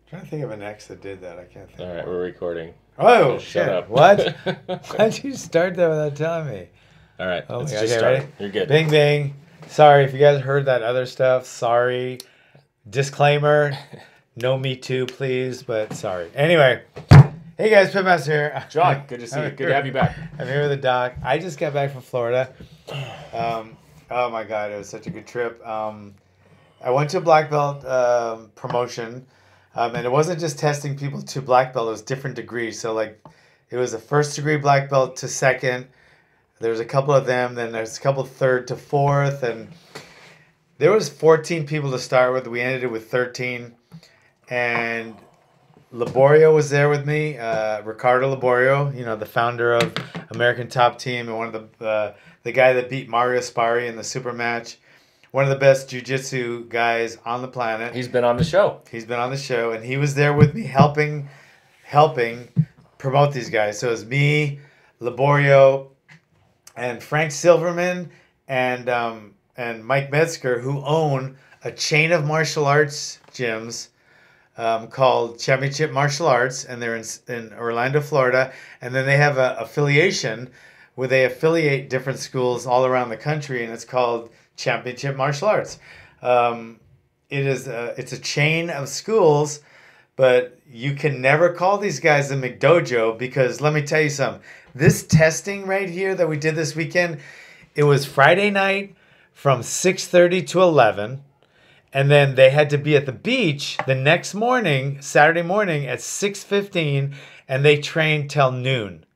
trying to think of an ex that did that. I can't think. All right, we're recording. Oh, Just shut shit. up. What? Why'd you start that without telling me? All right, Oh, let's okay, just start. ready? You're good. Bing, bing. Sorry if you guys heard that other stuff. Sorry. Disclaimer. No Me Too, please, but sorry. Anyway. Hey guys, Pitmaster here. John, good to see you. Good to have you back. I'm here with the doc. I just got back from Florida. Oh my God, it was such a good trip. I went to a black belt promotion, and it wasn't just testing people to black belt. It was different degrees. So like, it was a first degree black belt to second. There's a couple of them. Then there's a couple third to fourth, and there was 14 people to start with. We ended it with 13, and Laborio was there with me, Ricardo Laborio, you know, the founder of American Top Team and one of the guy that beat Mario Spari in the super match. One of the best jiu-jitsu guys on the planet. He's been on the show. He's been on the show, and he was there with me helping promote these guys. So it was me, Laborio, and Frank Silverman, and Mike Metzger, who own a chain of martial arts gyms called Championship Martial Arts, and they're in Orlando, Florida. And then they have an affiliation where they affiliate different schools all around the country, and it's called Championship Martial Arts. It's a chain of schools, but you can never call these guys a McDojo because let me tell you something. This testing right here that we did this weekend, it was Friday night from 6:30 to 11. And then they had to be at the beach the next morning, Saturday morning at 6:15, and they trained till noon.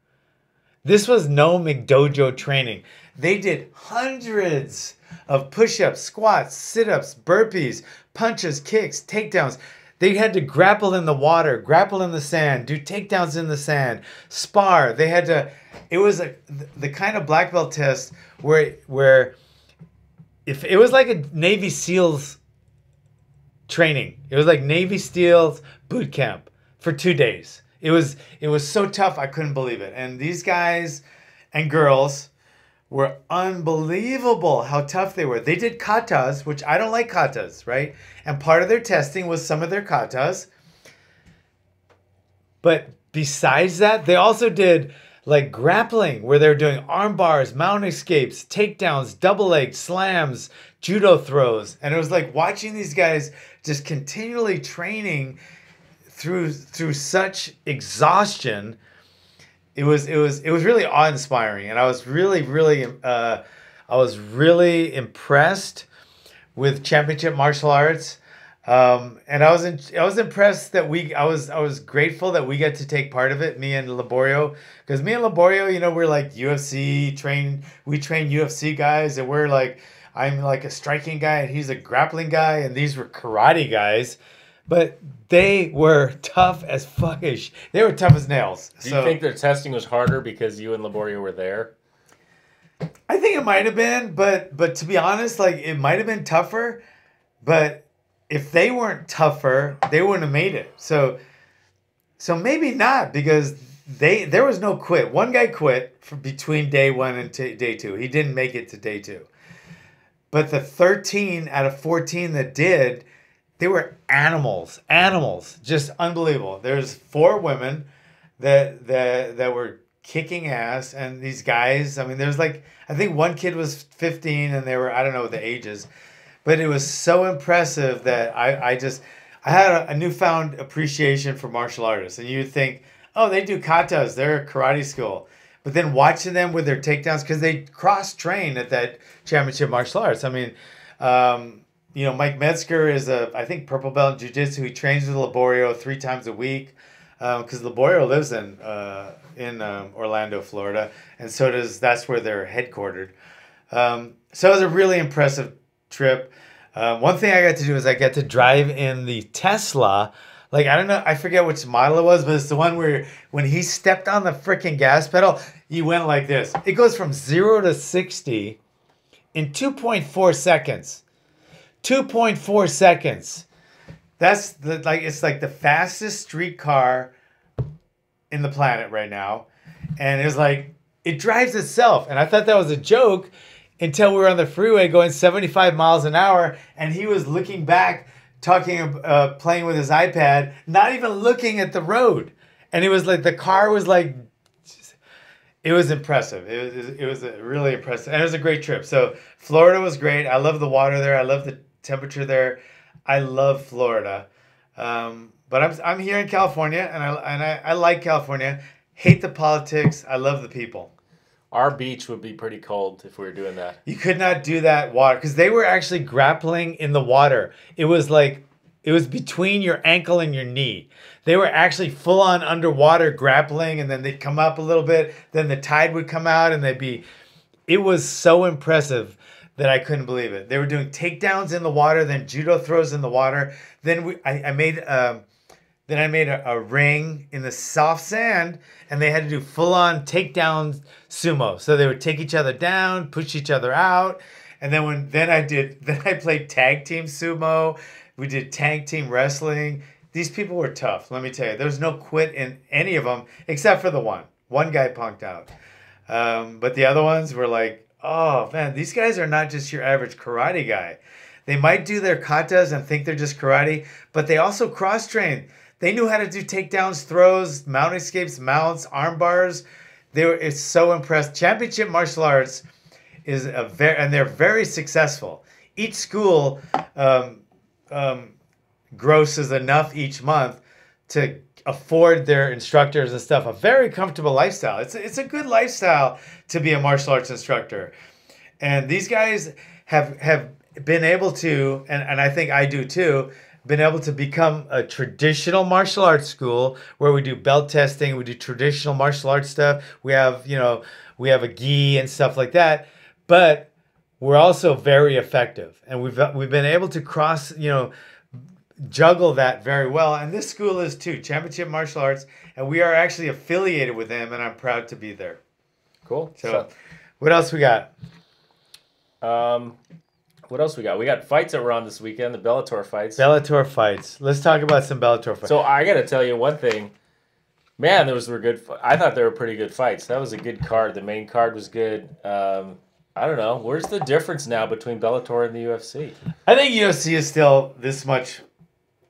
This was no McDojo training. They did hundreds of push-ups, squats, sit-ups, burpees, punches, kicks, takedowns. They had to grapple in the water, grapple in the sand, do takedowns in the sand, spar. They had to. It was the kind of black belt test where if it was like a Navy SEALs training. It was like Navy SEALs boot camp for 2 days. It was so tough, I couldn't believe it. And these guys and girls were unbelievable how tough they were. They did katas, which I don't like katas, right? And part of their testing was some of their katas. But besides that, they also did like grappling, where they're doing arm bars, mount escapes, takedowns, double leg slams, judo throws. And it was like watching these guys just continually training through such exhaustion. It was really awe-inspiring, and I was really impressed with Championship Martial Arts. And I was impressed that I was grateful that we got to take part of it, me and Laborio, because me and Laborio, you know, we're like we train UFC guys, and I'm like a striking guy and he's a grappling guy, and these were karate guys, but they were tough as fuckish. They were tough as nails. Do you think their testing was harder because you and Laborio were there? I think it might have been, but to be honest, like it might have been tougher, but if they weren't tougher, they wouldn't have made it. So maybe not, because there was no quit. One guy quit between day 1 and day 2. He didn't make it to day 2. But the 13 out of 14 that did, they were animals, just unbelievable. There's 4 women that were kicking ass, and these guys, I mean, there's like, I think one kid was 15, and they were, I don't know the ages. But it was so impressive that I had a newfound appreciation for martial artists. And you'd think, oh, they do katas, they're a karate school. But then watching them with their takedowns, because they cross-train at that Championship Martial Arts. I mean, you know, Mike Metzger is I think purple belt in jiu-jitsu. He trains with Laborio 3 times a week, because Laborio lives in Orlando, Florida, and that's where they're headquartered. So it was a really impressive trip. One thing I got to do is I got to drive in the Tesla. Like, I don't know, I forget which model it was, but it's the one where when he stepped on the freaking gas pedal, he went like this. It goes from 0 to 60 in 2.4 seconds. 2.4 seconds. That's it's like the fastest street car in the planet right now. And it was like, it drives itself. And I thought that was a joke until we were on the freeway going 75 miles an hour, and he was looking back playing with his iPad, not even looking at the road. And it was like the car was like, it was impressive. It was a really impressive, and it was a great trip. So Florida was great. I love the water there. I love the temperature there. I love Florida. But I'm here in California, and I like California. Hate the politics. I love the people. Our beach would be pretty cold if we were doing that. You could not do that water because they were actually grappling in the water. It was between your ankle and your knee. They were actually full on underwater grappling, and then they'd come up a little bit. Then the tide would come out, and it was so impressive that I couldn't believe it. They were doing takedowns in the water, then judo throws in the water. Then I made a ring in the soft sand, and they had to do full-on takedown sumo. So they would take each other down, push each other out, and then I played tag team sumo. We did tag team wrestling. These people were tough, let me tell you. There was no quit in any of them except for the one. One guy punked out. But the other ones were like, oh, man, these guys are not just your average karate guy. They might do their katas and think they're just karate, but they also cross-train. They knew how to do takedowns, throws, mount escapes, mounts, arm bars. It's so impressed. Championship martial arts is and they're very successful. Each school grosses enough each month to afford their instructors and stuff a very comfortable lifestyle. It's a good lifestyle to be a martial arts instructor. And these guys have been able to, and I think I do too, been able to become a traditional martial arts school where we do belt testing, we do traditional martial arts stuff. We have a gi and stuff like that, but we're also very effective. And we've been able to juggle that very well. And this school is too, Championship Martial Arts, and we are actually affiliated with them, and I'm proud to be there. Cool. So what else we got? What else we got? We got fights that were on this weekend, the Bellator fights. Bellator fights. Let's talk about some Bellator fights. So I got to tell you one thing. Man, those were good. I thought they were pretty good fights. That was a good card. The main card was good. I don't know. Where's the difference now between Bellator and the UFC? I think UFC is still this much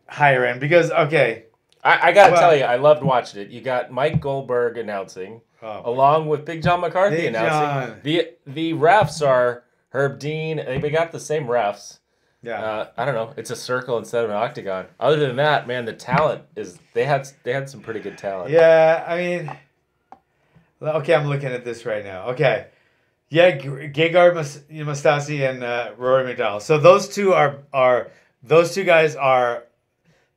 higher end because, okay. I got to tell you, I loved watching it. You got Mike Goldberg announcing, along with Big John McCarthy announcing. The refs are Herb Dean. They got the same refs. Yeah. I don't know. It's a circle instead of an octagon. Other than that, man, the talent is they had some pretty good talent. Yeah, I mean, okay, I'm looking at this right now. Okay. Yeah, Gegard Mousasi and Rory McDonald. So those two guys are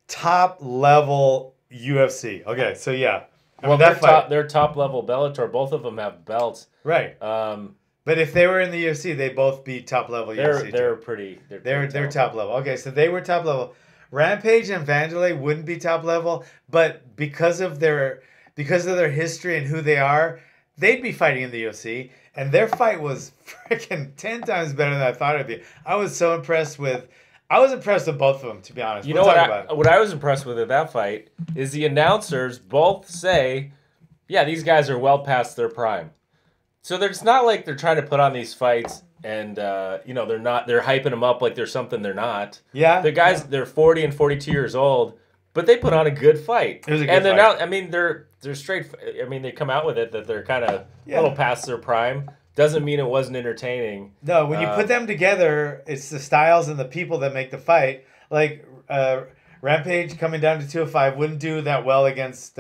top level UFC. Okay, so yeah. They're top level Bellator. Both of them have belts. Right. But if they were in the UFC, they both be top level UFC. They're top level. Okay, so they were top level. Rampage and Vanderlei wouldn't be top level, but because of their history and who they are, they'd be fighting in the UFC. And their fight was freaking 10 times better than I thought it'd be. I was impressed with both of them, to be honest. You know what I was impressed with at that fight is the announcers both say, yeah, these guys are well past their prime. So it's not like they're trying to put on these fights and they're hyping them up like they're something they're not. Yeah. The guys, they're 40 and 42 years old, but they put on a good fight. It was a good fight. Now, I mean, they're straight. I mean, they come out with it that they're kind of a little past their prime. Doesn't mean it wasn't entertaining. No, when you put them together, it's the styles and the people that make the fight. Like Rampage coming down to 205 wouldn't do that well against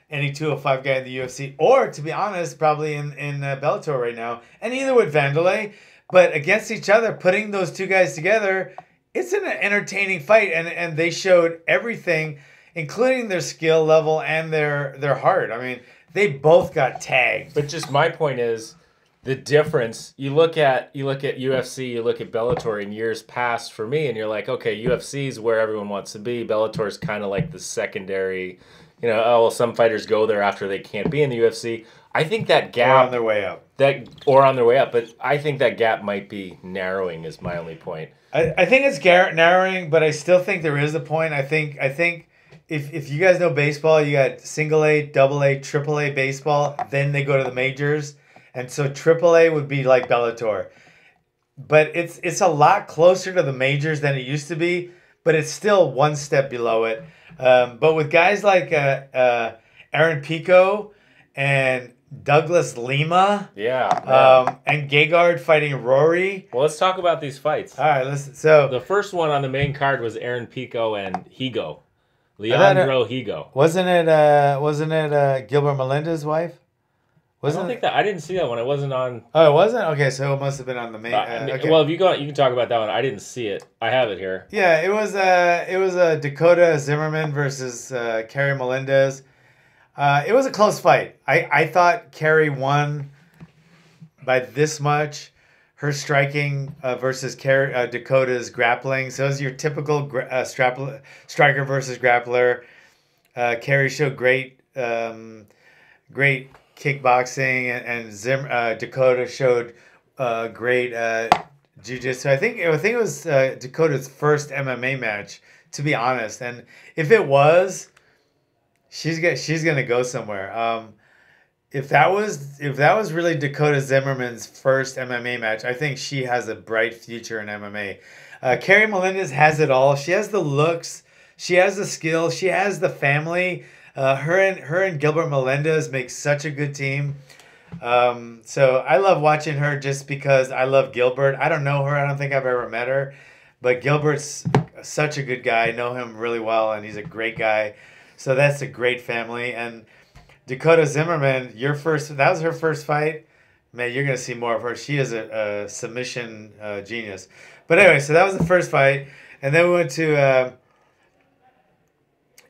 any 205 guy in the UFC, or to be honest, probably in Bellator right now. And either would Vanderlei, but against each other, putting those two guys together, it's an entertaining fight, and they showed everything, including their skill level and their heart. I mean, they both got tagged. But just my point is the difference. You look at UFC, you look at Bellator in years past for me, and you're like, okay, UFC is where everyone wants to be. Bellator is kind of like the secondary. Some fighters go there after they can't be in the UFC. I think that gap... Or on their way up. But I think that gap might be narrowing is my only point. I think it's narrowing, but I still think there is a point. I think if you guys know baseball, you got single A, double A, triple A baseball, then they go to the majors. And so triple A would be like Bellator. But it's a lot closer to the majors than it used to be. but it's still one step below it. But with guys like Aaron Pico and Douglas Lima, and Gegard fighting Rory. Well, let's talk about these fights. All right, listen. So the first one on the main card was Aaron Pico and Higo, Leandro Higo. Wasn't it Gilbert Melendez's wife? I don't think that. I didn't see that one. It wasn't on. Oh, it wasn't? Okay, so it must have been on the main. Okay. Well, if you go, you can talk about that one. I didn't see it. I have it here. Yeah, it was Dakota Zimmerman versus Carrie Melendez. It was a close fight. I thought Carrie won by this much. Her striking versus Dakota's grappling. So it was your typical striker versus grappler. Carrie showed great kickboxing, and Dakota showed great jiu-jitsu. I think it was Dakota's first MMA match, to be honest. And if it was, she's gonna go somewhere. If that was really Dakota Zimmerman's first MMA match, I think she has a bright future in MMA. Carrie Melendez has it all. She has the looks, she has the skill, she has the family. Her and Gilbert Melendez make such a good team. So I love watching her just because I love Gilbert. I don't know her. I don't think I've ever met her, but Gilbert's such a good guy. I know him really well, and he's a great guy. So that's a great family. And Dakota Zimmerman, that was her first fight. Man, you're going to see more of her. She is a submission genius. But anyway, so that was the first fight. And then we went to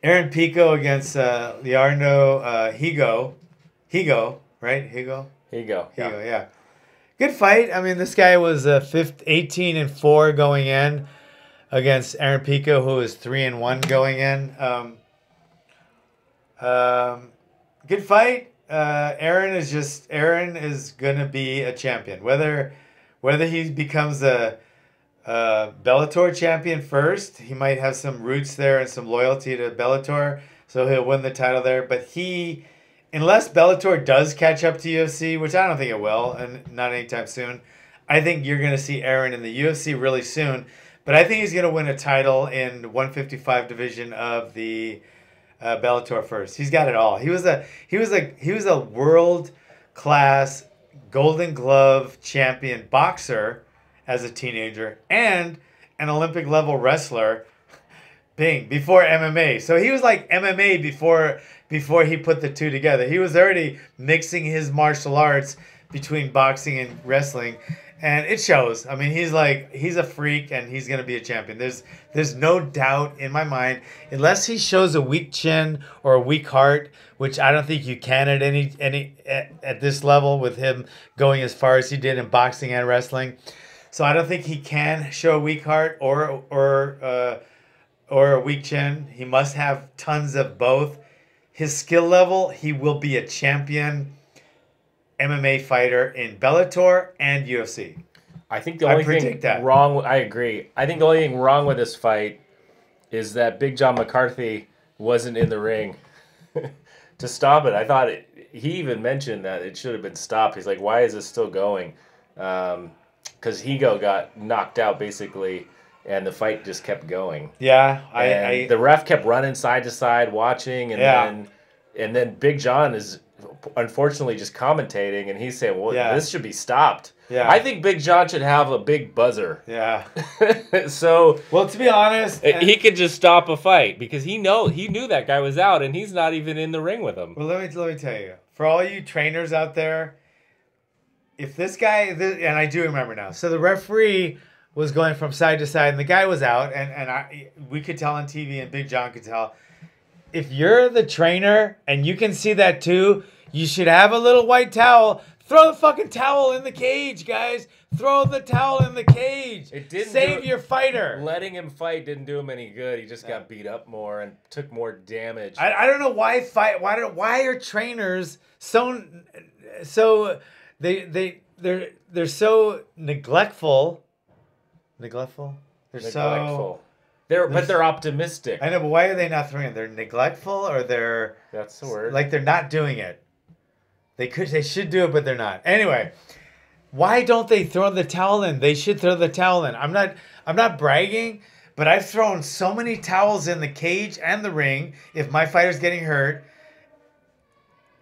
Aaron Pico against Leandro Higo. Higo, right? Higo, yeah. Good fight. I mean, this guy was 18-4 going in against Aaron Pico, who was 3-1 going in. Good fight. Aaron is gonna be a champion. Whether he becomes a Bellator champion first, he might have some roots there and some loyalty to Bellator, so he'll win the title there. But unless Bellator does catch up to UFC, which I don't think it will, and not anytime soon, I think you're gonna see Aaron in the UFC really soon. But I think he's gonna win a title in the 155 division of the Bellator first. He's got it all. He was a world class Golden Glove champion boxer as a teenager and an Olympic level wrestler. Before MMA. So he was like MMA before he put the two together. He was already mixing his martial arts between boxing and wrestling. And it shows. I mean, he's a freak, and he's gonna be a champion. There's no doubt in my mind, unless he shows a weak chin or a weak heart, which I don't think you can at this level with him going as far as he did in boxing and wrestling. So I don't think he can show a weak heart or a weak chin. He must have tons of both. His skill level, he will be a champion MMA fighter in Bellator and UFC. I think the only thing wrong. I agree. I think the only thing wrong with this fight is that Big John McCarthy wasn't in the ring to stop it. I thought he even mentioned that it should have been stopped. He's like, "Why is this still going?" Because Higo got knocked out basically, and the fight just kept going. Yeah, the ref kept running side to side, watching, and then Big John is unfortunately just commentating, and he's saying, "Well, this should be stopped." Yeah, I think Big John should have a big buzzer. Yeah. So, well, to be honest, he could just stop a fight because he knew that guy was out, and he's not even in the ring with him. Well, let me tell you, for all you trainers out there, if this guy, and I do remember now, so the referee was going from side to side, and the guy was out, and we could tell on TV, and Big John could tell. If you're the trainer and you can see that too, you should have a little white towel. Throw the fucking towel in the cage, guys. Throw the towel in the cage. It didn't save your fighter. Letting him fight didn't do him any good. He just got beat up more and took more damage. I don't know why why are trainers so they're so neglectful. Neglectful? They're optimistic. I know, but why are they not throwing it? They're neglectful, or that's the word. Like they're not doing it. They should do it, but they're not. Anyway, why don't they throw the towel in? They should throw the towel in. I'm not bragging, But I've thrown so many towels in the cage and the ring if my fighter's getting hurt.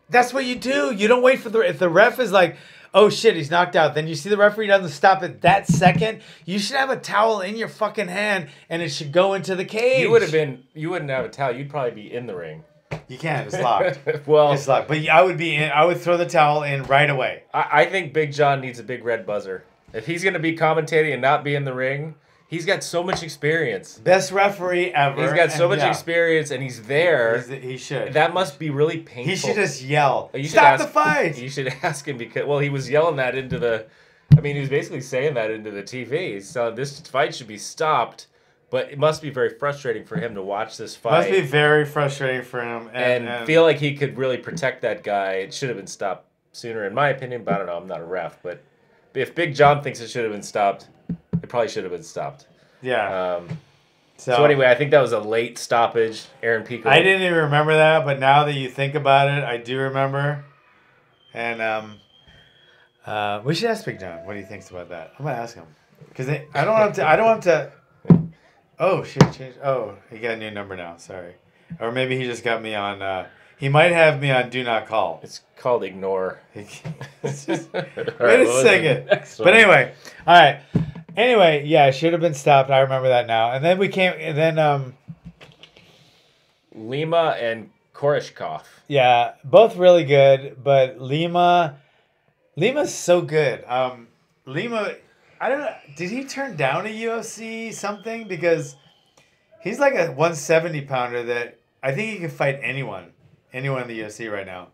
That's what you do. You don't wait for if the ref is like, oh shit, he's knocked out. Then you see the referee doesn't stop it that second. You should have a towel in your fucking hand and it should go into the cage. You wouldn't have a towel. You'd probably be in the ring. You can't. It's locked. Well, it's locked. But I would be in. I would throw the towel in right away. I think Big John needs a big red buzzer. If he's going to be commentating and not be in the ring, he's got so much experience. Best referee ever. He's got so much experience, and he's there. He should. That must be really painful. He should just yell, Stop the fight! You should ask him because, well, he was yelling that into the... I mean, he was basically saying that into the TV. So this fight should be stopped, but it must be very frustrating for him to watch this fight. Must be very frustrating for him. And feel like he could really protect that guy. It should have been stopped sooner, in my opinion, but I don't know. I'm not a ref, but if Big John thinks it should have been stopped, it probably should have been stopped. Yeah. So anyway, I think that was a late stoppage. Aaron Pico. I didn't even remember that, but now that you think about it, I do remember. And we should ask Big John what he thinks about that. I'm gonna ask him because I don't want to. Oh shit! Change. Oh, he got a new number now. Sorry, or maybe he just got me on. He might have me on Do Not Call. It's called Ignore. Wait a second. But anyway, all right. Anyway, yeah, it should have been stopped. I remember that now. And then Lima and Koreshkov. Yeah, both really good, but Lima's so good. Lima, I don't know, did he turn down a UFC something? Because he's like a 170 pounder that I think he can fight anyone in the UFC right now.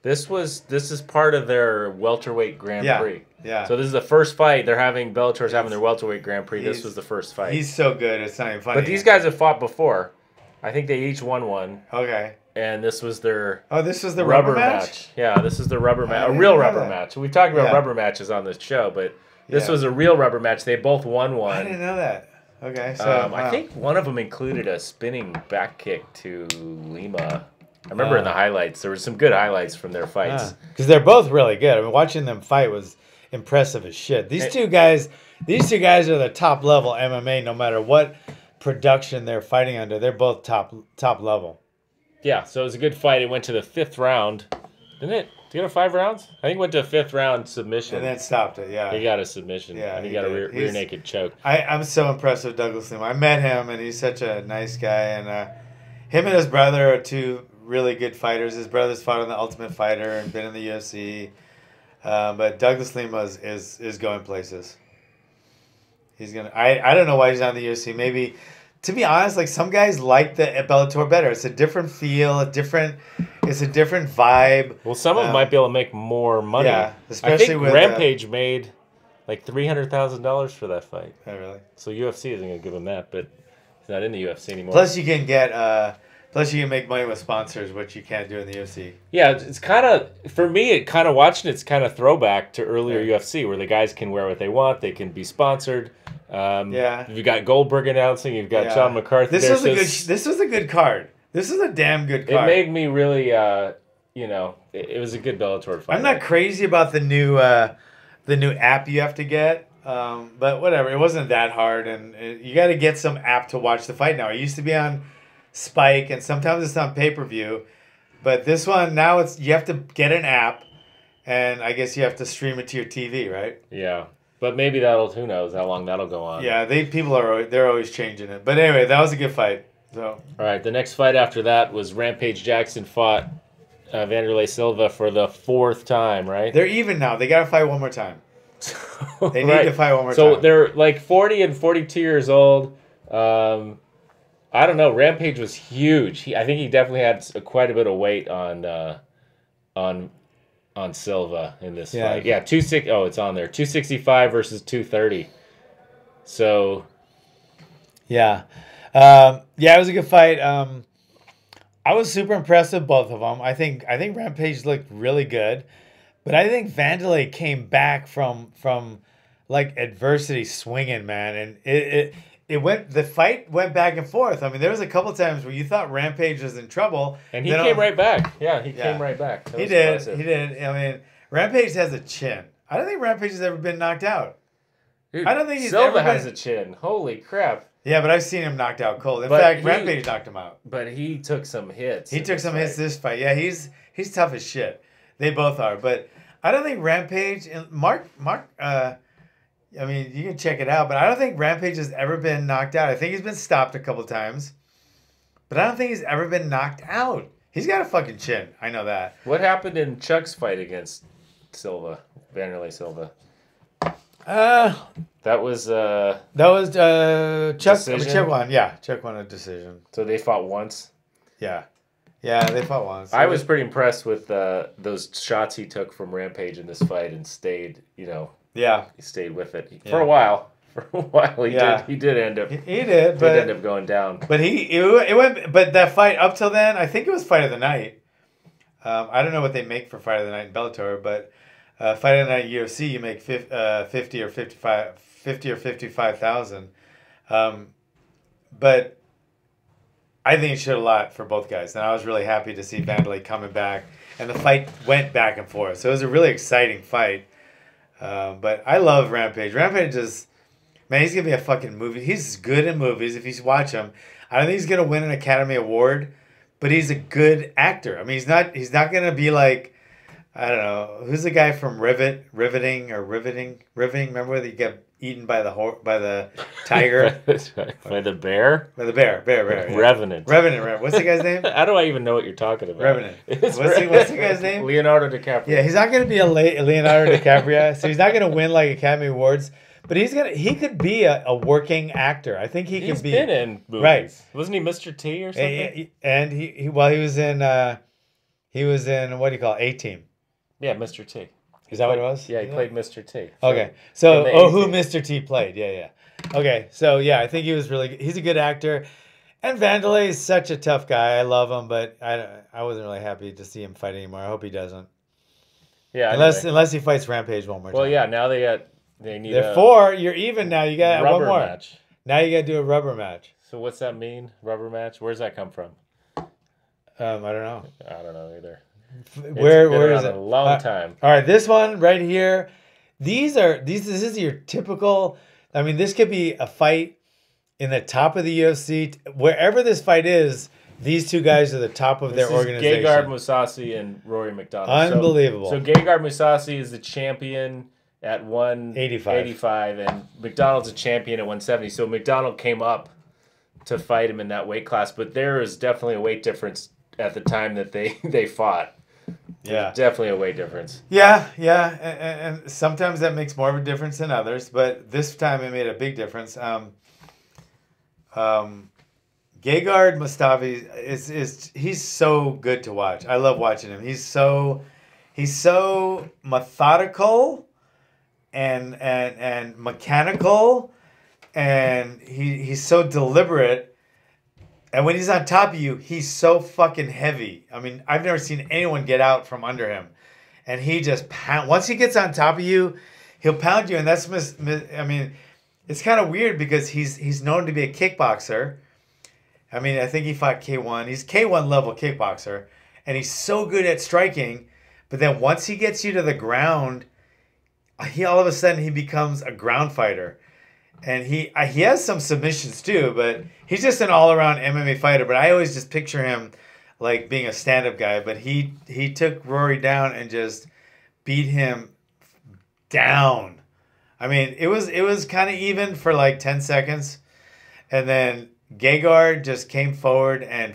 This is part of their welterweight Grand Prix. Yeah. So this is the first fight they're having. Bellator's having their welterweight Grand Prix. This was the first fight. He's so good. It's not even funny. But these guys have fought before. I think they each won one. Okay. And this was their this was the rubber match? Yeah, this is the rubber match. A real rubber match. We've talked about rubber matches on this show, but this was a real rubber match. They both won one. I didn't know that. Okay. So I think one of them included a spinning back kick to Lima. I remember in the highlights, there were some good highlights from their fights. Because they're both really good. I mean, watching them fight was impressive as shit. These two guys are the top level MMA. No matter what production they're fighting under, they're both top level. Yeah, so it was a good fight. It went to the 5th round, didn't it? Did you go to 5 rounds? I think it went to a 5th round submission. And then stopped it. Yeah, he got a submission. Yeah, and he got a rear naked choke. I'm so impressed with Douglas Lima. I met him, and he's such a nice guy. And him and his brother are two really good fighters. His brother's fought on the Ultimate Fighter and been in the UFC. But Douglas Lima is going places. He's gonna. I don't know why he's not in the UFC. Maybe, to be honest, like some guys like the Bellator better. It's a different feel, it's a different vibe. Well, some of them might be able to make more money. Yeah, especially I think with Rampage made like $300,000 for that fight. Oh, really? So UFC isn't gonna give him that, but he's not in the UFC anymore. Plus, you can get. Plus, you can make money with sponsors, which you can't do in the UFC. Yeah, it's kind of, for me, watching it's kind of throwback to earlier UFC, where the guys can wear what they want, they can be sponsored. You've got Goldberg announcing, you've got John McCarthy. This was a good card. This is a damn good card. It made me really, it was a good Bellator fight. I'm not crazy about the new app you have to get, but whatever. It wasn't that hard, and you got to get some app to watch the fight now. It used to be on Spike, and sometimes it's on pay-per-view, but this one now you have to get an app, and I guess you have to stream it to your TV, right? Yeah, but maybe who knows how long that'll go on. Yeah, they're always changing it. But anyway, that was a good fight. So all right, the next fight after that was Rampage Jackson fought Vanderlei Silva for the 4th time, right? They're even now. They got to fight one more time. They need to fight one more time. So they're like 40 and 42 years old. I don't know. Rampage was huge. I think he definitely had quite a bit of weight on Silva in this fight. Yeah, it's on there. 265 versus 230. So, yeah, it was a good fight. I was super impressed with both of them. I think Rampage looked really good, but I think Vanderlei came back from like adversity swinging, man, and the fight went back and forth. I mean, there was a couple times where you thought Rampage was in trouble. And he came right back. Yeah, he came right back. He did. He did. I mean, Rampage has a chin. I don't think Rampage has ever been knocked out. Dude, I don't think Silva has a chin. Holy crap. Yeah, but I've seen him knocked out cold. In But fact, he- Rampage knocked him out. But he took some hits. He in took this some fight. hits this fight. Yeah, he's tough as shit. They both are. But I don't think Rampage and Mark. I mean, you can check it out, but I don't think Rampage has ever been knocked out. I think he's been stopped a couple times, but I don't think he's ever been knocked out. He's got a fucking chin. I know that. What happened in Chuck's fight against Silva, Vanderlei Silva? That was Chuck. Decision? Chuck won. Yeah, Chuck won a decision. so they fought once. Yeah, they fought once. I was pretty impressed with those shots he took from Rampage in this fight and stayed. Yeah, He stayed with it Yeah. for a while. For a while, Yeah. he did end up. he did, Did but end up going down. But it went. But that fight up till then, I think it was fight of the night. I don't know what they make for fight of the night in Bellator, but fight of the night UFC, you make 50 or 55,000. But I think it showed a lot for both guys, and I was really happy to see Vanderlei coming back, and the fight went back and forth, so it was a really exciting fight. But I love Rampage. Rampage is. Man, he's gonna be a fucking movie. He's good in movies if you watch him. I don't think he's gonna win an Academy Award, but he's a good actor. I mean, he's not gonna be like, I don't know, who's the guy from Riveting. Remember where he got eaten by the tiger, By the bear? by the bear. Yeah. Revenant. Revenant. What's the guy's name? How do I even know what you're talking about? Revenant. It's What's the guy's name? Leonardo DiCaprio. Yeah, he's not gonna be a Leonardo DiCaprio, so he's not gonna win like Academy Awards. But he could be a working actor. I think he He's could be. been in movies. Right. Wasn't he Mr. T or something? And he was in what do you call it? A-Team. Yeah, Mr. T. Is that what it was? Yeah, he played Mr. T. Okay. So from the who A-Team. Mr. T played? Yeah. Okay. So yeah, I think he was really good. He's a good actor. And Vanderlei is such a tough guy. I love him, but I wasn't really happy to see him fight anymore. I hope he doesn't. Yeah. Unless he fights Rampage one more time. Well, yeah. Now they need a Therefore, you're even now. You got one rubber more. match. Now you got to do a rubber match. So what's that mean? Rubber match? Where's that come from? I don't know. I don't know either. Where is It's it? been a long time. All right, this one right here. This is your typical. I mean, this could be a fight in the top of the UFC. Wherever this fight is, these two guys are the top of their organization. Gegard Mousasi and Rory McDonald. Unbelievable. So Gegard Mousasi is the champion at 185, and McDonald's a champion at 170. So McDonald came up to fight him in that weight class, but there is definitely a weight difference at the time that they fought. Yeah. There's definitely a weight difference. Yeah, and sometimes that makes more of a difference than others, but this time it made a big difference. Gegard Mustafi he's so good to watch. I love watching him. He's so methodical and mechanical, and he's so deliberate. And when he's on top of you, he's so fucking heavy. I mean, I've never seen anyone get out from under him. And he just once he gets on top of you, he'll pound you. And that's I mean, it's kind of weird because he's known to be a kickboxer. I mean, I think he fought K1. He's K1 level kickboxer, and he's so good at striking. But then once he gets you to the ground, he all of a sudden he becomes a ground fighter. And he has some submissions too, but he's just an all-around MMA fighter. But I always just picture him like being a stand-up guy. But he took Rory down and just beat him down. I mean, it was kind of even for like 10 seconds, and then Gegard just came forward and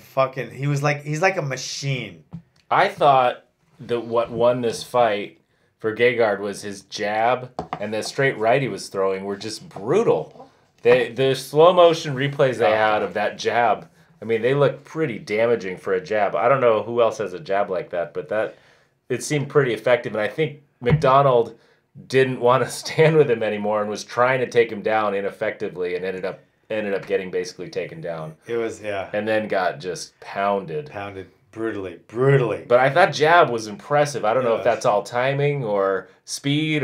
he's like a machine. I thought that what won this fight for Gegard was his jab, and the straight right he was throwing were just brutal. The slow motion replays they had of that jab, I mean, they look pretty damaging for a jab. I don't know who else has a jab like that, but it seemed pretty effective. And I think McDonald didn't want to stand with him anymore and was trying to take him down ineffectively, and ended up getting basically taken down. It was, yeah. And then got just pounded. Brutally. But I thought jab was impressive. I don't know if that's all timing or speed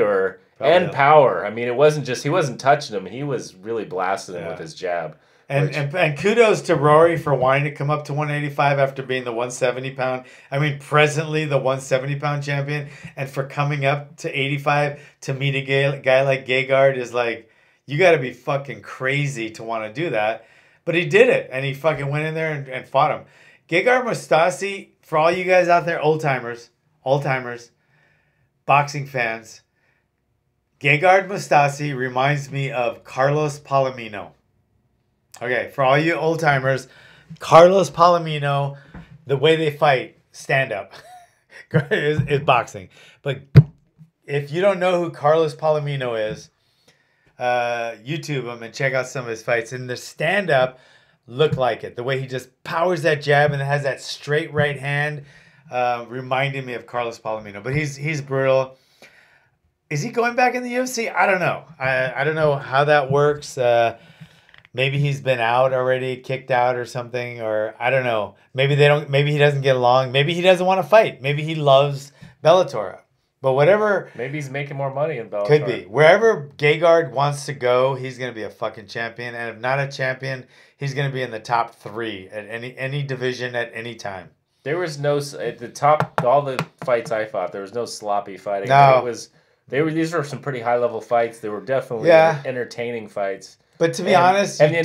and power. I mean, it wasn't just, he wasn't touching him. He was really blasting him with his jab. And kudos to Rory for wanting to come up to 185 after being the 170-pound. I mean, presently the 170-pound champion, and for coming up to 85 to meet a guy like Gegard is like, You got to be fucking crazy to want to do that. But he did it, and he fucking went in there and fought him. Gegard Mousasi, for all you guys out there, old timers, boxing fans, Gegard Mousasi reminds me of Carlos Palomino. Okay, for all you old timers, Carlos Palomino, the way they fight, stand up, is boxing. But if you don't know who Carlos Palomino is, YouTube him and check out some of his fights. And the stand up look like it. The way he just powers that jab and has that straight right hand, reminding me of Carlos Palomino. But he's brutal. Is he going back in the UFC? I don't know. I don't know how that works. Maybe he's been out already, kicked out or something, or I don't know. Maybe he doesn't get along. Maybe he doesn't want to fight. Maybe he loves Bellator. But whatever. Maybe he's making more money in Bellator. Could be. Wherever Gegard wants to go, he's going to be a fucking champion. And if not a champion, he's going to be in the top 3 at any division at any time. There was no at the top. All the fights I fought, there was no sloppy fighting. No. These were some pretty high level fights. They were definitely entertaining fights. But to be honest, and the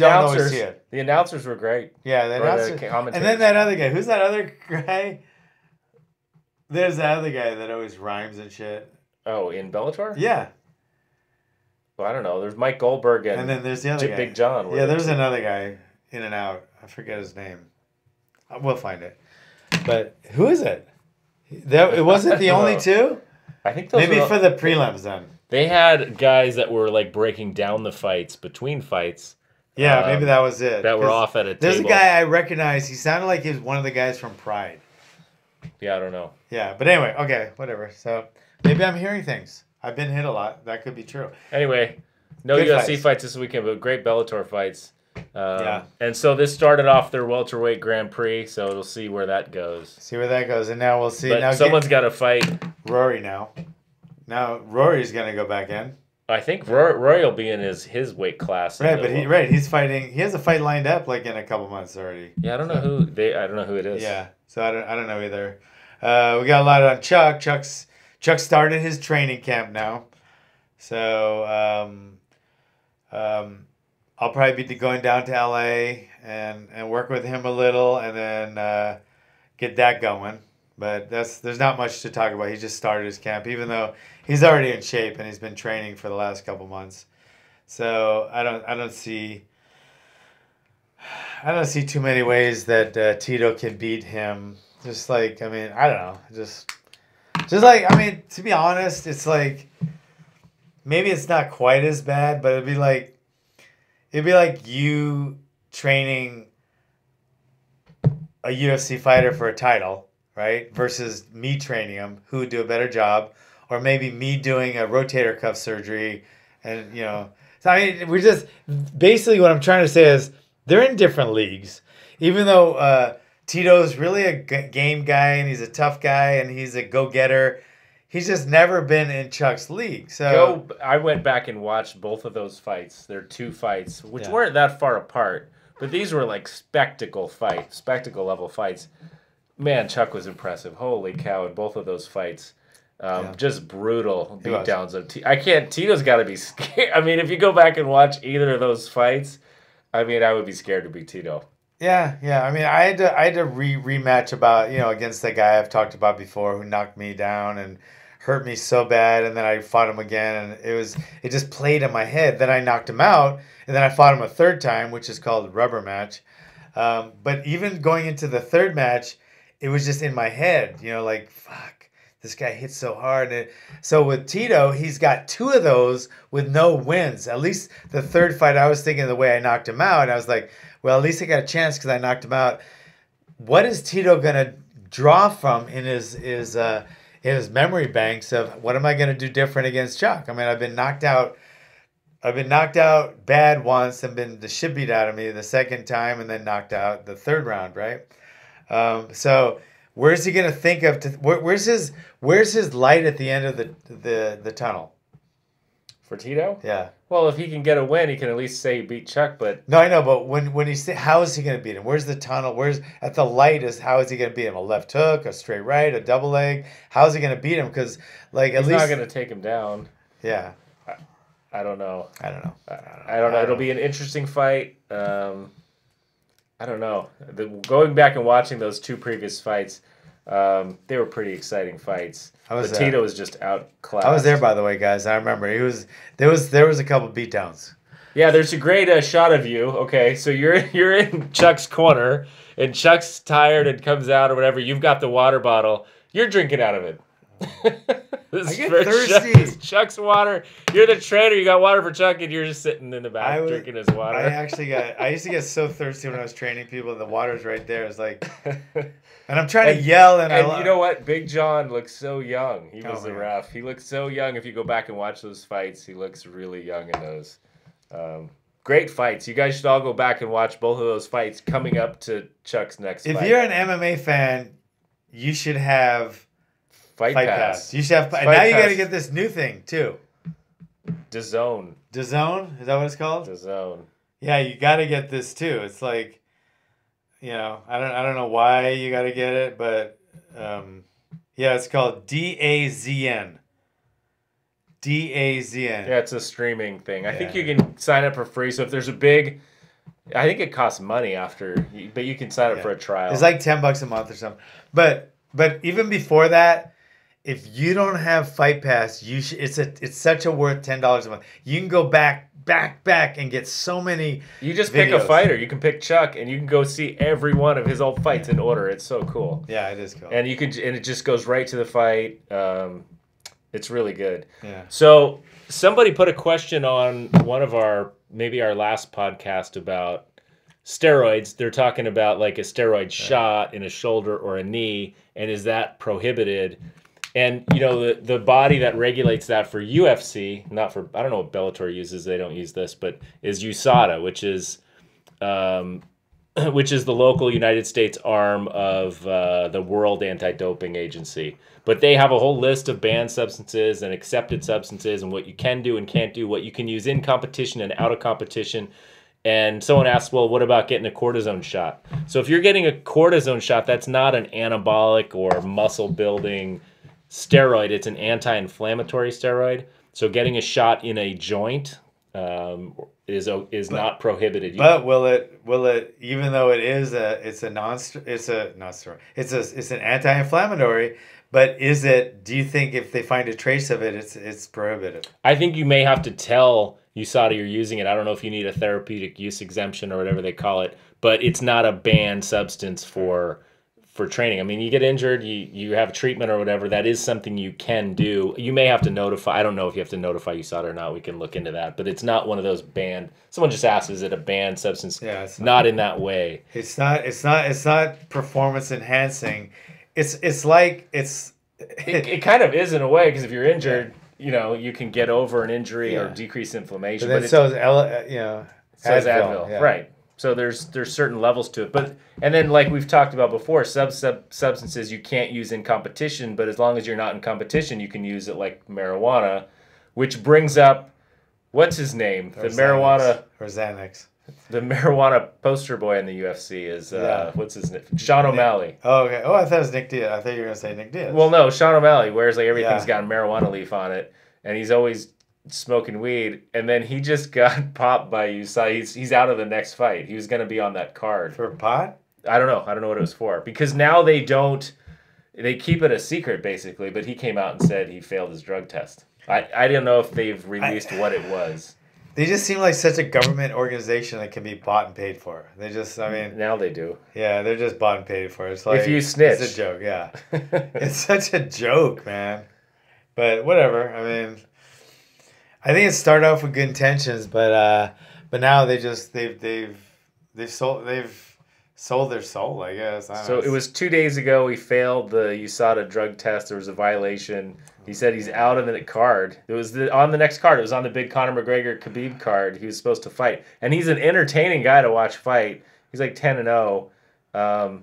announcers were great. Yeah, the announcers. And then that other guy. Who's that other guy? There's that other guy that always rhymes and shit. Oh, in Bellator? Yeah. Well, I don't know. There's Mike Goldberg and then there's the other guy. Big John. Yeah, there's another guy in and out. I forget his name. We'll find it. But who is it? It wasn't the only two? I think those maybe for the prelims then. They had guys that were like breaking down the fights between fights. Yeah, maybe that was it. That were off at a table. There's a guy I recognize. He sounded like he was one of the guys from Pride. Yeah, I don't know. Yeah, but anyway, okay, whatever. So maybe I'm hearing things. I've been hit a lot. That could be true. Anyway, no Good UFC fights this weekend, but great Bellator fights. Yeah. And so this started off their welterweight Grand Prix, so we'll see where that goes. And now we'll see. But now someone's got to fight Rory now. Now Rory's gonna go back in. I think Rory will be in his weight class. Right, but he's fighting. He has a fight lined up like in a couple months already. Yeah, I don't know who it is. Yeah, so I don't know either. We got a lot on Chuck. Chuck started his training camp now, so I'll probably be going down to LA and work with him a little, and then get that going. But there's not much to talk about. He just started his camp, even though he's already in shape and he's been training for the last couple months. So I don't see too many ways that Tito can beat him. Just like, I mean, I don't know. Just like, I mean, to be honest, it's like maybe it's not quite as bad, but it'd be like you training a UFC fighter for a title. Right? Versus me training him, who would do a better job, or maybe me doing a rotator cuff surgery, and So I mean, we're just basically what I'm trying to say is they're in different leagues. Even though Tito's really a game guy and he's a tough guy and he's a go-getter, he's just never been in Chuck's league. So I went back and watched both of those fights. They're 2 fights, which weren't that far apart, but these were like spectacle level fights. Man, Chuck was impressive. Holy cow, in both of those fights. Just brutal beatdowns of Tito's got to be scared. I mean, if you go back and watch either of those fights, I mean, I would be scared to beat Tito. Yeah. I mean, I had to rematch against the guy I've talked about before who knocked me down and hurt me so bad, and then I fought him again, and it just played in my head. Then I knocked him out, and then I fought him a third time, which is called rubber match. But even going into the third match, it was just in my head, like, fuck, this guy hits so hard. And so with Tito, he's got 2 of those with no wins. At least the third fight, I was thinking the way I knocked him out. I was like, well, at least I got a chance because I knocked him out. What is Tito going to draw from in his memory banks of what am I going to do different against Chuck? I mean, I've been knocked out bad once and been the shit beat out of me the second time and then knocked out the third round, right? So where's he gonna think of? Where's his light at the end of the tunnel? For Tito? Yeah. Well, if he can get a win, he can at least say he beat Chuck. But no, I know. But when how is he gonna beat him? Where's the tunnel? Where's at the light? How is he gonna beat him? A left hook, a straight right, a double leg? How is he gonna beat him? Because he's not gonna take him down. Yeah. I don't know. I don't know. I don't know. It'll be an interesting fight. I don't know. Going back and watching those two previous fights, they were pretty exciting fights. But Tito was just outclassed. I was there, by the way, guys. I remember there was a couple beatdowns. Yeah, there's a great shot of you. Okay, so you're in Chuck's corner, and Chuck's tired and comes out or whatever. You've got the water bottle. You're drinking out of it. I get thirsty. Chuck's water. You're the trainer. You got water for Chuck, and you're just sitting in the back drinking his water. I used to get so thirsty when I was training people. The water's right there. It's like, and I'm trying to yell. And you know what? Big John looks so young. He was the ref. He looks so young. If you go back and watch those fights, he looks really young in those. Great fights. You guys should all go back and watch both of those fights coming up to Chuck's next fight. If you're an MMA fan, you should have Fight Pass. You should have. And now you got to get this new thing too. DAZN. DAZN? Is that what it's called? DAZN. Yeah, you got to get this too. It's like, I don't know why you got to get it, but yeah, it's called DAZN. DAZN. Yeah, it's a streaming thing. I think you can sign up for free. So if there's a big, I think it costs money but you can sign up for a trial. It's like $10 a month or something. But even before that, if you don't have Fight Pass, it's such a worth $10 a month. You can go back and get so many. You just pick a fighter. You can pick Chuck, and you can go see every one of his old fights in order. It's so cool. Yeah, it is cool. And it just goes right to the fight. It's really good. Yeah. So somebody put a question on one of our last podcast about steroids. They're talking about like a steroid shot in a shoulder or a knee, and is that prohibited? And the body that regulates that for UFC, I don't know what Bellator uses. They don't use this, but is USADA, which is the local United States arm of the World Anti-Doping Agency. But they have a whole list of banned substances and accepted substances and what you can do and can't do, what you can use in competition and out of competition. And someone asked, well, what about getting a cortisone shot? So if you're getting a cortisone shot, that's not an anabolic or muscle-building steroid. It's an anti-inflammatory steroid. So getting a shot in a joint is not prohibited. But will it even though it's an anti-inflammatory, but do you think if they find a trace of it, it's prohibited? I think you may have to tell USADA you're using it. I don't know if you need a therapeutic use exemption or whatever they call it, but it's not a banned substance for training. I mean, you get injured, you have treatment or whatever, that is something you can do. You may have to notify, I don't know if you have to notify USADA or not, we can look into that, but it's not one of those banned. Someone just asked, is it a banned substance? Yeah, it's not in that way. It's not performance enhancing. It kind of is in a way, because if you're injured, you can get over an injury or decrease inflammation. But so is Advil. Yeah. Right. So there's certain levels to it, and then like we've talked about before, substances you can't use in competition, but as long as you're not in competition, you can use it like marijuana, which brings up what's his name, or Xanax. The marijuana poster boy in the UFC is what's his name? Sean O'Malley. Oh, okay. Oh, I thought it was Nick Diaz. I thought you were gonna say Nick Diaz. Well, no, Sean O'Malley wears like everything's got a marijuana leaf on it, and he's always smoking weed, and then he just got popped by USADA. He's out of the next fight. He was going to be on that card. For pot? I don't know what it was for. Because now they keep it a secret, basically, but he came out and said he failed his drug test. I don't know if they've released what it was. They just seem like such a government organization that can be bought and paid for. They just, now they do. Yeah, they're just bought and paid for. It's like, if you snitch. It's a joke, yeah. It's such a joke, man. But whatever, I think it started off with good intentions, but now they've sold their soul, I guess. So it was 2 days ago he failed the USADA drug test. There was a violation. He said he's out of the card. It was on the next card. It was on the big Conor McGregor Khabib card. He was supposed to fight, and he's an entertaining guy to watch fight. He's like 10-0.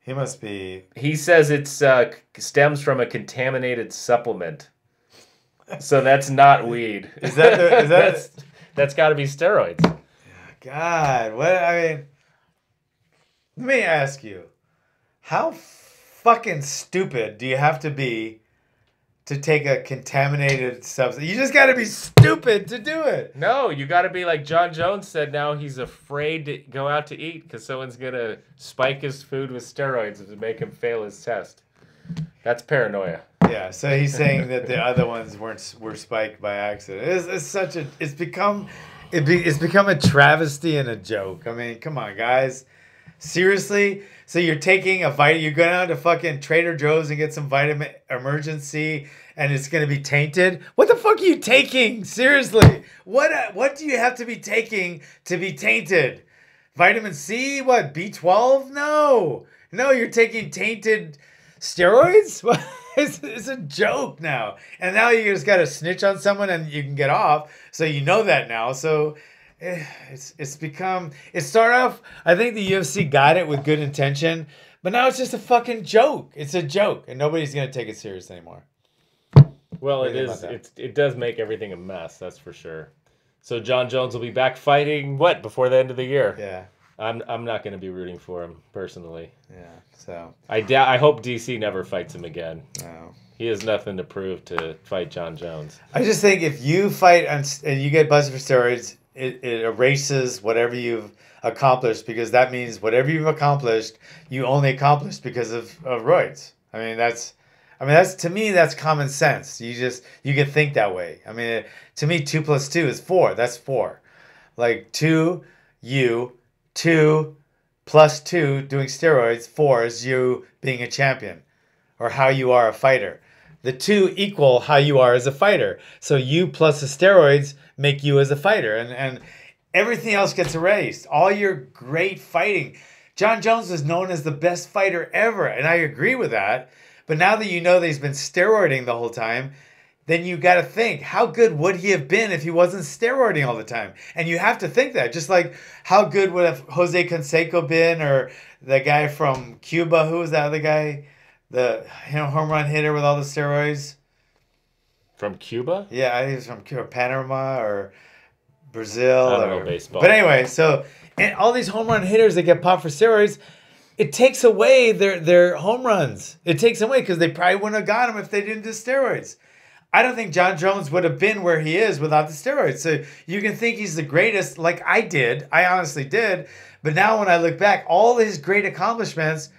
He must be. He says it's stems from a contaminated supplement. So that's not weed. Is that that's got to be steroids. God, let me ask you, how fucking stupid do you have to be to take a contaminated substance. You just got to be stupid to do it. No, you got to be like John Jones said. Now he's afraid to go out to eat because someone's gonna spike his food with steroids to make him fail his test. That's paranoia. Yeah, so he's saying that the other ones were spiked by accident. It's become a travesty and a joke. I mean, come on, guys. Seriously? So you're taking a vitamin, you go down to fucking Trader Joe's and get some vitamin emergency and it's going to be tainted? What the fuck are you taking? Seriously. What do you have to be taking to be tainted? Vitamin C? What? B12? No. No, you're taking tainted steroids? It's a joke now. And now you just got to snitch on someone and you can get off. So you know that now. So it's become, it started off, I think the UFC got it with good intention, but now it's just a fucking joke. It's a joke and nobody's going to take it serious anymore. Well, it does make everything a mess, that's for sure. So John Jones will be back fighting before the end of the year. Yeah. I'm not going to be rooting for him personally. Yeah. So I hope DC never fights him again. No. He has nothing to prove to fight John Jones. I just think if you fight and you get busted for steroids, it erases whatever you've accomplished, because that means whatever you've accomplished, you only accomplished because of roids. I mean, that's to me, that's common sense. You can think that way. I mean, to me, 2 + 2 is 4. That's 4. Like 2 + 2 doing steroids, 4 is you being a champion or how you are a fighter. The 2 equal how you are as a fighter. So you plus the steroids make you as a fighter. And everything else gets erased. All your great fighting. John Jones was known as the best fighter ever. And I agree with that. But now that you know that he's been steroiding the whole time, then you got to think, how good would he have been if he wasn't steroiding all the time? And you have to think that. Just like how good would have Jose Canseco been, or the guy from Cuba, who was that other guy? The home run hitter with all the steroids. From Cuba? Yeah, I think he was from Cuba, Panama or Brazil. I don't know baseball. But anyway, so and all these home run hitters that get popped for steroids, it takes away their home runs. It takes away because they probably wouldn't have got him if they didn't do steroids. I don't think John Jones would have been where he is without the steroids. So you can think he's the greatest, like I did. I honestly did. But now when I look back, all his great accomplishments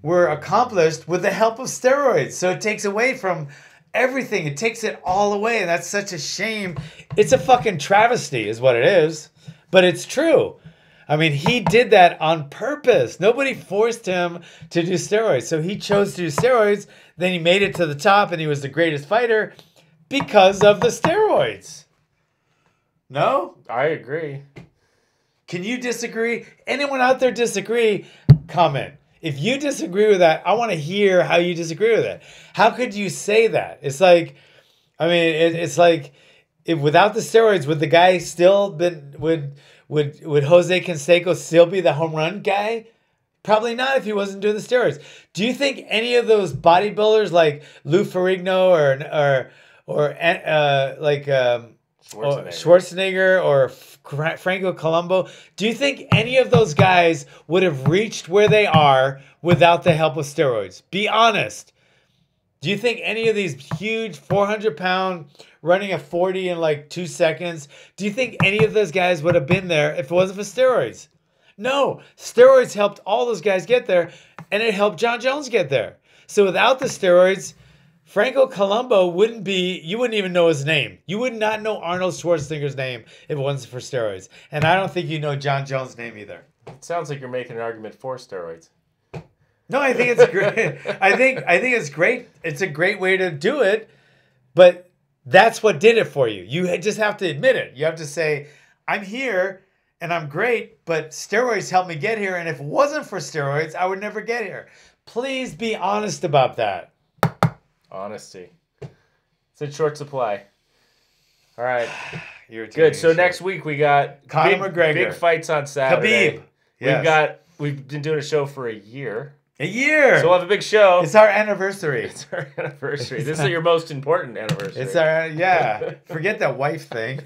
were accomplished with the help of steroids. So it takes away from everything. It takes it all away. And that's such a shame. It's a fucking travesty is what it is. But it's true. I mean, he did that on purpose. Nobody forced him to do steroids. So he chose to do steroids. Then he made it to the top and he was the greatest fighter because of the steroids. No? I agree. Can you disagree? Anyone out there disagree? Comment. If you disagree with that, I want to hear how you disagree with it. How could you say that? It's like, I mean, it's like, if without the steroids, would the guy still been, would Jose Canseco still be the home run guy? Probably not if he wasn't doing the steroids. Do you think any of those bodybuilders like Lou Ferrigno or Schwarzenegger or Franco Columbu, do you think any of those guys would have reached where they are without the help of steroids? Be honest. Do you think any of these huge 400-pound running a 40 in like 2 seconds, do you think any of those guys would have been there if it wasn't for steroids? No. Steroids helped all those guys get there, and it helped John Jones get there. So without the steroids, Franco Columbu wouldn't be, you wouldn't even know his name. You would not know Arnold Schwarzenegger's name if it wasn't for steroids. And I don't think you know John Jones' name either. It sounds like you're making an argument for steroids. No, I think it's great. I think it's great. It's a great way to do it, but that's what did it for you. You just have to admit it. You have to say, I'm here and I'm great, but steroids helped me get here. And if it wasn't for steroids, I would never get here. Please be honest about that. Honesty. It's in short supply. All right. Good. So next week we got Conor McGregor. Big fights on Saturday. Khabib. Yes. We've been doing a show for a year. A year. So we'll have a big show. It's our anniversary. It's our anniversary. This is your most important anniversary. It's our, yeah. Forget that wife thing.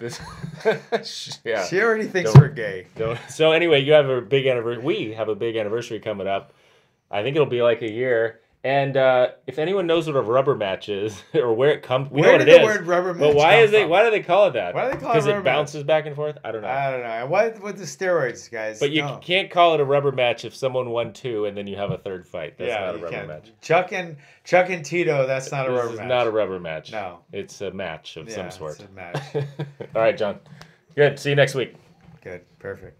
Yeah. She already thinks we're gay. So anyway, you have a big anniversary. We have a big anniversary coming up. I think it'll be like a year. And if anyone knows what a rubber match is or where it comes, we know Where what did it the is. word rubber match But why come is it? from? Why do they call it that? Why do they call it Because rubber it bounces back and forth. I don't know. I don't know. What with the steroids, guys? But you can't call it a rubber match if someone won 2 and then you have a third fight. That's not a rubber match. Chuck and Tito, that's not a rubber match. This is not a rubber match. No. It's a match of some sort. It's a match. All right, John. Good. See you next week. Good. Perfect.